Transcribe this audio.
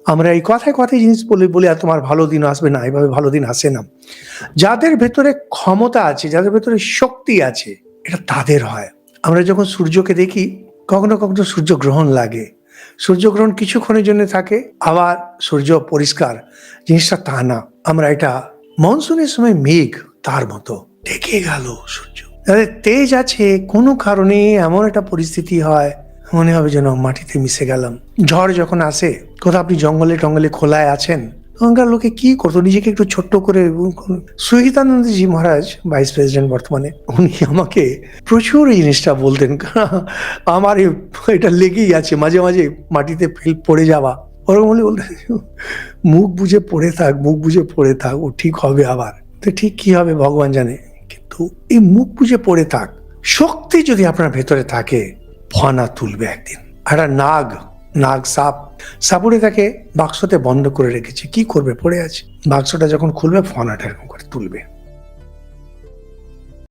আমরা এই কথায় কথায় জিনিস বলে বলে আর তোমার ভালো দিন আসবে না, এভাবে ভালো দিন আসে না। যাদের ভেতরে ক্ষমতা আছে, যাদের ভেতরে শক্তি আছে, এটা তাদের হয়। আমরা যখন সূর্যকে দেখি, কখনো কখনো সূর্যগ্রহণ লাগে। সূর্যগ্রহণ কিছুক্ষণের জন্য থাকে, আবার সূর্য পরিষ্কার। জিনিসটা তা না। আমরা এটা মনসুনের সময় মেঘ তার মতো ঢেকে গেল সূর্য। তাদের তেজ আছে, কোনো কারণে এমন একটা পরিস্থিতি হয়, মনে হবে যেন মাটিতে মিশে গেলাম। ঝড় যখন আসে, কোথাও আপনি জঙ্গলে টঙ্গলে খোলায় আছেন, তখনকার লোকে কি করতো, নিজেকে একটু ছোট্ট করে। সুহিতানন্দজি মহারাজ, ভাইস প্রেসিডেন্ট বর্তমানে, উনি আমাকে প্রচুর এই জিনিসটা বলতেন। আমার এটা লেগেই আছে, মাঝে মাঝে মাটিতে পড়ে যাওয়া। ওরকম হলে বলতেন, মুখ বুঝে পড়ে থাক, মুখ বুঝে পড়ে থাক, ও ঠিক হবে আবার। তো ঠিক কি হবে ভগবান জানে, কিন্তু এই মুখ বুঝে পড়ে থাক। শক্তি যদি আপনার ভেতরে থাকে, ফনা তুলবে একদিন। একটা নাগ সাপুড়ে তাকে বাক্সতে বন্ধ করে রেখেছে, কি করবে, পড়ে আছে। বাক্সটা যখন খুলবে, ফনাটা এরকম করে তুলবে।